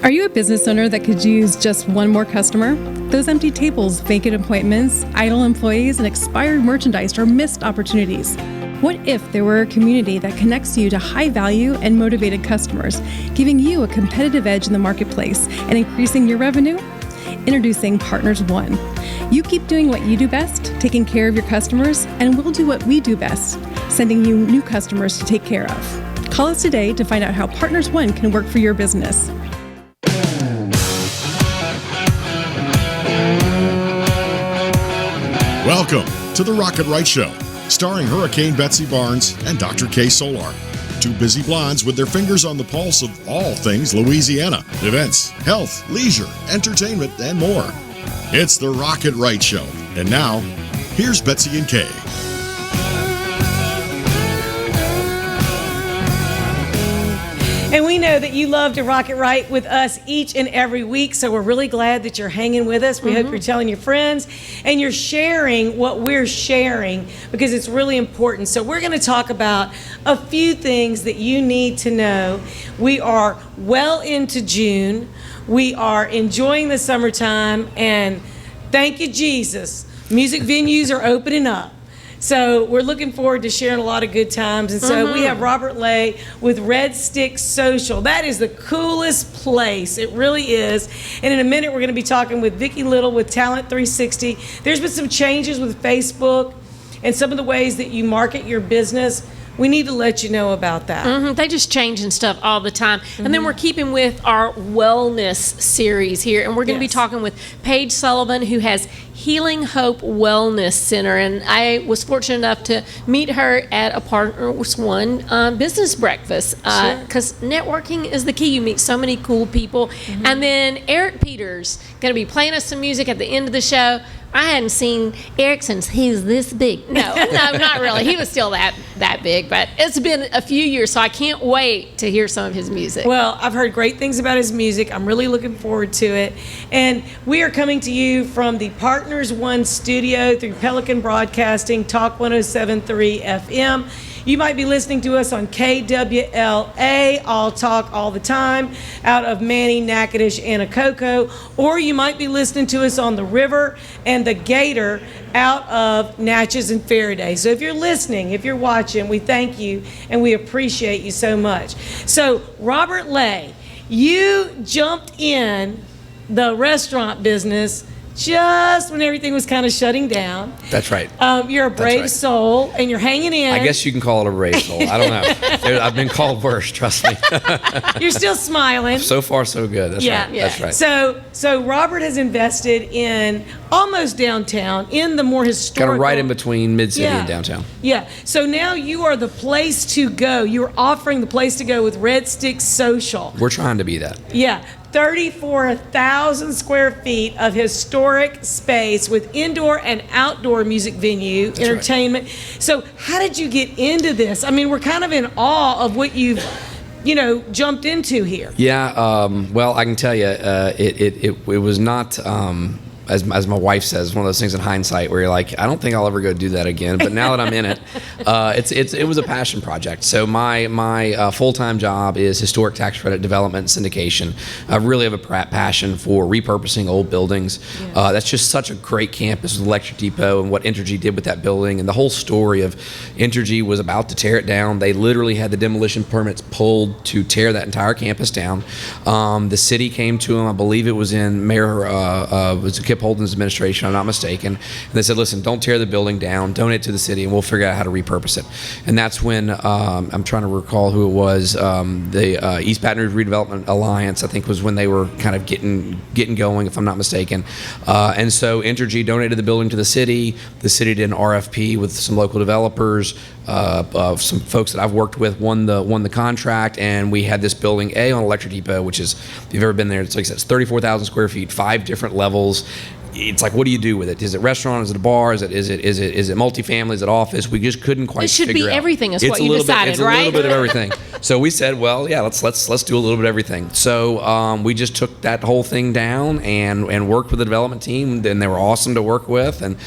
Are you a business owner that could use just one more customer? Those empty tables, vacant appointments, idle employees, and expired merchandise are missed opportunities. What if there were a community that connects you to high-value and motivated customers, giving you a competitive edge in the marketplace and increasing your revenue? Introducing Partners One. You keep doing what you do best, taking care of your customers, and we'll do what we do best, sending you new customers to take care of. Call us today to find out how Partners One can work for your business. Welcome to the Rocket Right Show, starring Hurricane Betsy Barnes and Dr. K. Solar. Two busy blondes with their fingers on the pulse of all things Louisiana. Events, health, leisure, entertainment, and more. It's the Rocket Right Show. And now, here's Betsy and Kay. And we know that you love to rock it right with us each and every week, so we're really glad that you're hanging with us. We hope you're telling your friends and you're sharing what we're sharing because it's really important. So we're going to talk about a few things that you need to know. We are well into June. We are enjoying the summertime, and thank you, Jesus. Music venues are opening up. So we're looking forward to sharing a lot of good times. And so we have Robert Lay with Red Stick Social. That is the coolest place. It really is. And in a minute, we're going to be talking with Vicki Little with Talent 360. There's been some changes with Facebook and some of the ways that you market your business. We need to let you know about that. They just changing stuff all the time. And then we're keeping with our wellness series here. And we're going to be talking with Paige Sullivan, who has Healing Hope Wellness Center. And I was fortunate enough to meet her at a Partners One business breakfast. Because networking is the key. You meet so many cool people. And then Eric Peters going to be playing us some music at the end of the show. I hadn't seen Eric since he's this big. No, not really. He was still that big, but it's been a few years, so I can't wait to hear some of his music. Well, I've heard great things about his music. I'm really looking forward to it. And we are coming to you from the Partners One studio through Pelican Broadcasting, Talk 107.3 FM. You might be listening to us on KWLA, All Talk All the Time, out of Manning, Natchitoches, Anacoco, or you might be listening to us on the River and the Gator out of Natchez and Faraday. So if you're listening, if you're watching, we thank you and we appreciate you so much. So Robert Lay, you jumped in the restaurant business just when everything was kind of shutting down. That's right. You're a brave soul, and you're hanging in. I guess you can call it a brave soul. I don't know. I've been called worse, trust me. You're still smiling. So far, so good. That's right. Yeah. That's right. So Robert has invested in almost downtown, in the more historical. Kind of right in between mid-city and downtown. Yeah. So now you are the place to go. You're offering the place to go with Red Stick Social. We're trying to be that. Yeah. 34,000 square feet of historic space with indoor and outdoor music venue, entertainment. Right. So how did you get into this? I mean, we're kind of in awe of what you've, jumped into here. Yeah, well, I can tell you, it was not, as my wife says, one of those things in hindsight where you're like, I don't think I'll ever go do that again. But now that I'm in it, it was a passion project. So my full-time job is historic tax credit development and syndication. I really have a passion for repurposing old buildings. Yeah. That's just such a great campus with Electric Depot and what Entergy did with that building. And the whole story of Entergy was about to tear it down. They literally had the demolition permits pulled to tear that entire campus down. The city came to them. I believe it was in was Kip Holden's administration, I'm not mistaken. And they said, listen, don't tear the building down, donate to the city, and we'll figure out how to repurpose it. And that's when, I'm trying to recall who it was, the East Baton Rouge Redevelopment Alliance, I think was when they were kind of getting going, if I'm not mistaken. And so Entergy donated the building to the city. The city did an RFP with some local developers. Some folks that I've worked with won the contract, and we had this building on Electric Depot, which is, if you've ever been there, it's 34,000 square feet, 5 different levels. it's like, what do you do with it? Is it restaurant? Is it a bar? Is it multifamily? Is it office? We just couldn't quite figure out. It should be everything is what you decided, right? It's a little bit of everything. So we said, well, yeah, let's do a little bit of everything. So we just took that whole thing down and worked with the development team, and they were awesome to work with. And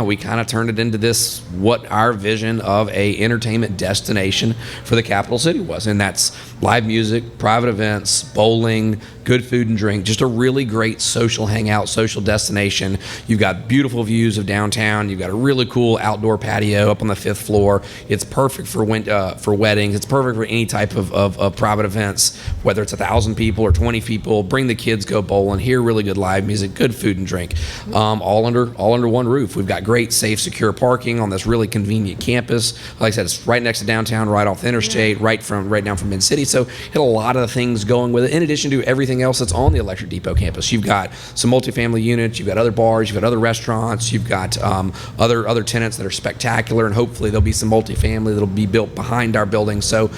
we kind of turned it into this, what our vision of a entertainment destination for the capital city was. And that's live music, private events, bowling, good food and drink, just a really great social hangout, social destination. You've got beautiful views of downtown. You've got a really cool outdoor patio up on the 5th floor. It's perfect for weddings. It's perfect for any type of private events, whether it's 1,000 people or 20 people. Bring the kids, go bowling, hear really good live music, good food and drink, all under one roof. We've got great, safe, secure parking on this really convenient campus. Like I said, it's right next to downtown, right off the interstate, right down from Mid-City. So it had a lot of things going with it, in addition to everything else that's on the Electric Depot campus. You've got some multifamily units, you've got other bars, you've got other restaurants, you've got other tenants that are spectacular, and hopefully there'll be some multifamily that'll be built behind our building. So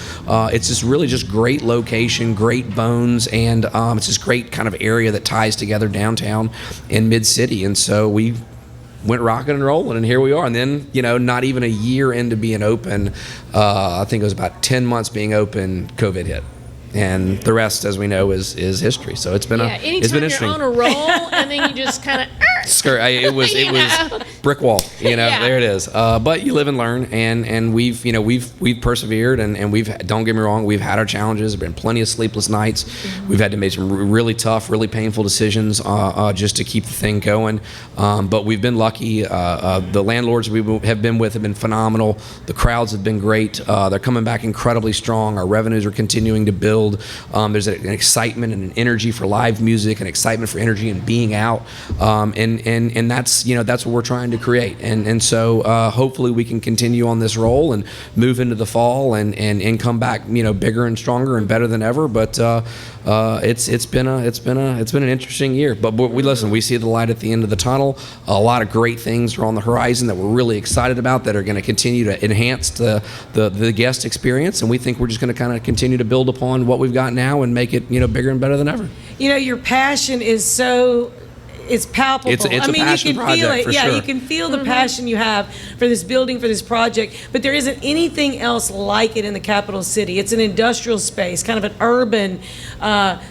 it's just really just great location, great bones, and it's this great kind of area that ties together downtown and Mid-City. And so we went rocking and rolling, and here we are. And then, not even a year into being open, I think it was about 10 months being open, COVID hit. And the rest, as we know, is history. So it's been it's been interesting. Anytime you're on a roll, and then you just kind of it was brick wall. There it is. But you live and learn, and we've persevered, and don't get me wrong, we've had our challenges. There've been plenty of sleepless nights. Mm-hmm. We've had to make some really tough, really painful decisions just to keep the thing going. But we've been lucky. The landlords we have been with have been phenomenal. The crowds have been great. They're coming back incredibly strong. Our revenues are continuing to build. There's an excitement and an energy for live music, an excitement for energy and being out, and that's what we're trying to create. And so hopefully we can continue on this roll and move into the fall and come back bigger and stronger and better than ever. But it's been an interesting year. But we see the light at the end of the tunnel. A lot of great things are on the horizon that we're really excited about, that are going to continue to enhance the guest experience. And we think we're just going to kind of continue to build upon what we've got now and make it bigger and better than ever. Your passion is it's palpable. It's a passion you can project, feel it. for Yeah, sure. you can feel the passion you have for this building, for this project. But there isn't anything else like it in the capital city. It's an industrial space, kind of an urban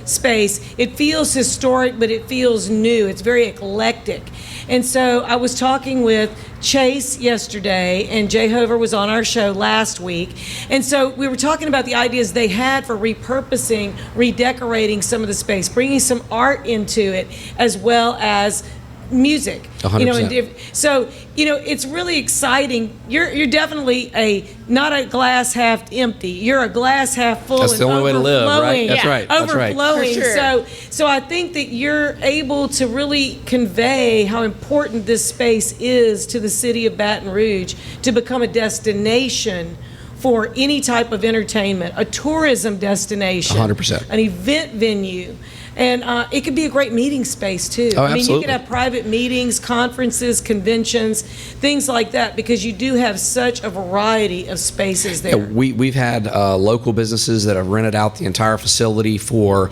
space. It feels historic, but it feels new. It's very eclectic. And so I was talking with Chase yesterday, and Jay Hover was on our show last week. And so we were talking about the ideas they had for repurposing, redecorating some of the space, bringing some art into it, as well as music. 100%. So it's really exciting. You're definitely not a glass half empty. You're a glass half full. That's the only way to live, right? That's right. That's right. Overflowing. For sure. So I think that you're able to really convey how important this space is to the city of Baton Rouge to become a destination for any type of entertainment, a tourism destination, 100%, an event venue. And it could be a great meeting space, too. Oh, I mean, absolutely. you could have private meetings, conferences, conventions, things like that, because you do have such a variety of spaces there. Yeah, we've had local businesses that have rented out the entire facility for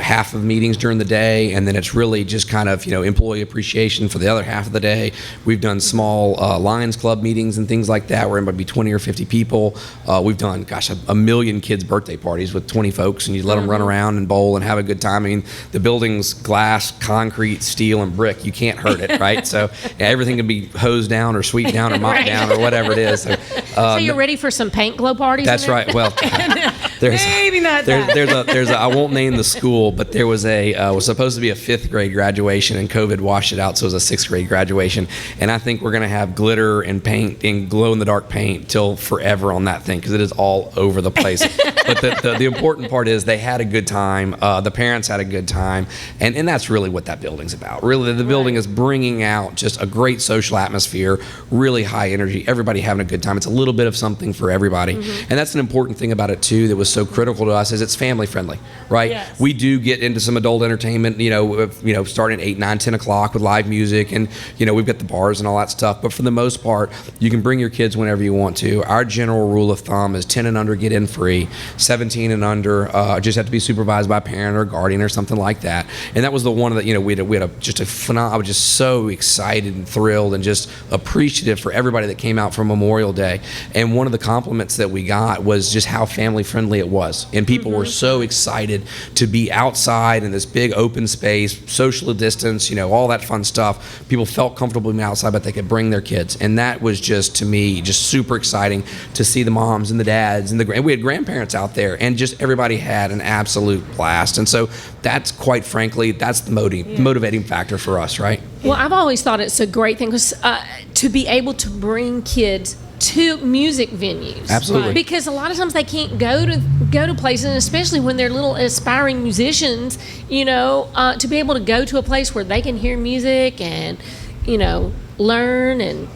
half of meetings during the day, and then it's really just kind of employee appreciation for the other half of the day. We've done small Lions Club meetings and things like that where it might be 20 or 50 people. We've done a million kids' birthday parties with 20 folks, and you let them run around and bowl and have a good time. I mean, the building's glass, concrete, steel, and brick. You can't hurt it, right? So everything can be hosed down or sweeped down or mopped down or whatever it is. So you're ready for some paint glow parties? That's right. Well, maybe not that. There's a I won't name the school, but there was was supposed to be a 5th grade graduation, and COVID washed it out, so it was a 6th grade graduation. And I think we're going to have glitter and paint and glow in the dark paint till forever on that thing, because it is all over the place. But the important part is they had a good time. The parents had a good time, and that's really what that building's about. Really, the building is bringing out just a great social atmosphere, really high energy, everybody having a good time. It's a little bit of something for everybody, and that's an important thing about it too that was so critical to us, is it's family friendly, right? Yes. We do get into some adult entertainment, starting at 8, 9, 10 o'clock with live music, and we've got the bars and all that stuff. But for the most part, you can bring your kids whenever you want to. Our general rule of thumb is 10 and under get in free, 17 and under just have to be supervised by a parent or guardian or or something like that. And that was the one that, we had just a phenomenal, I was just so excited and thrilled and just appreciative for everybody that came out for Memorial Day. And one of the compliments that we got was just how family friendly it was. And people were so excited to be outside in this big open space, socially distanced, all that fun stuff. People felt comfortable being outside, but they could bring their kids. And that was just, to me, just super exciting to see the moms and the dads and we had grandparents out there, and just everybody had an absolute blast. And so that's, quite frankly, that's the motivating factor for us, right? Well, I've always thought it's a great thing to be able to bring kids to music venues. Absolutely. Because a lot of times they can't go to places, and especially when they're little aspiring musicians, to be able to go to a place where they can hear music and, learn and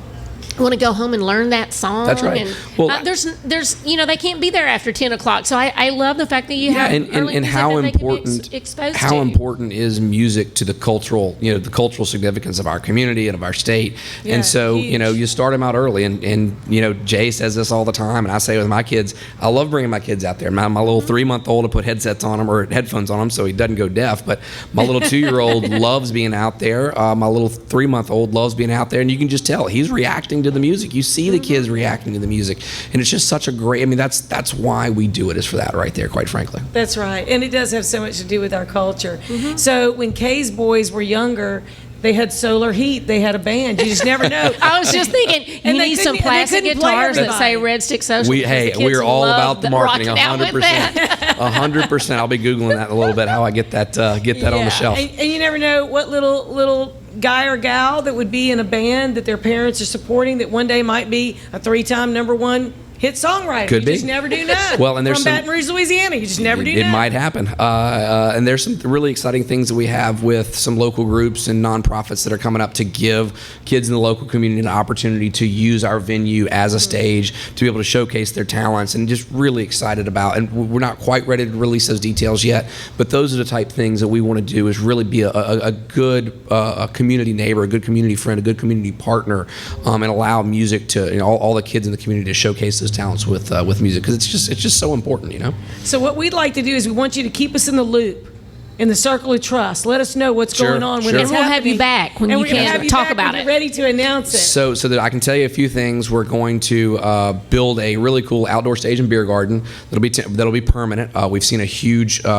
want to go home and learn that song. That's right. And, well, there's they can't be there after 10 o'clock. So I love the fact that you have and how important important is music to the cultural significance of our community and of our state. Yeah, and so huge. you start them out early, and Jay says this all the time, and I say it with my kids, I love bringing my kids out there. My little 3-month-old, I put headsets on him or headphones on him so he doesn't go deaf, but my little 2-year-old loves being out there. My little 3-month-old loves being out there, and you can just tell he's reacting to the music. You see the kids reacting to the music, and it's just such a great, that's why we do it, is for that right there, quite frankly. That's right. And it does have so much to do with our culture. So when Kay's boys were younger, they had solar heat. They had a band. You just never know. I was just thinking, you need some plastic guitars that say Red Stick Social. We're all about the marketing, rocking out with 100%. 100%. I'll be Googling that in a little bit, how I get that on the shelf. And you never know what little guy or gal that would be in a band that their parents are supporting that one day might be a 3-time #1 hit songwriter. Could be. You just never do know. Well, and there's from Baton Rouge, Louisiana. You just never do know. It might happen. And there's some really exciting things that we have with some local groups and nonprofits that are coming up to give kids in the local community an opportunity to use our venue as a stage to be able to showcase their talents, and just really excited about. And we're not quite ready to release those details yet, but those are the type of things that we want to do, is really be a good community neighbor, a good community friend, a good community partner, and allow music to, all the kids in the community to showcase those talents with music, because it's just so important. So what we'd like to do is we want you to keep us in the loop, in the circle of trust. Let us know what's going on when it's happening. And we'll have you back when you can talk about it. Ready to announce it. So that I can tell you a few things. We're going to build a really cool outdoor stage and beer garden that'll be permanent. We've seen a huge show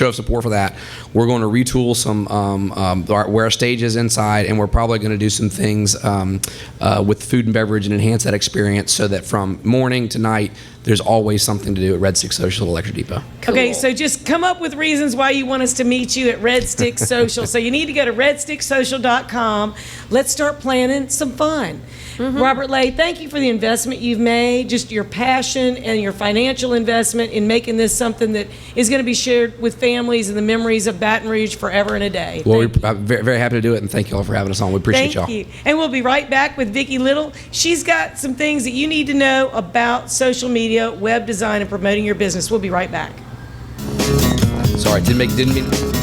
of support for that. We're going to retool some where our stage is inside, and we're probably going to do some things with food and beverage and enhance that experience, so that from morning to night there's always something to do at Red Stick Social at Electric Depot. Cool. Okay, so just come up with reasons why you want us to meet you at Red Stick Social. So you need to go to redsticksocial.com. Let's start planning some fun. Robert Lay, thank you for the investment you've made, just your passion and your financial investment in making this something that is going to be shared with families and the memories of Baton Rouge forever and a day. Well, we're very, very happy to do it, and thank you all for having us on. We appreciate y'all. Thank you. And we'll be right back with Vicki Little. She's got some things that you need to know about social media, web design, and promoting your business. We'll be right back. Sorry, didn't mean.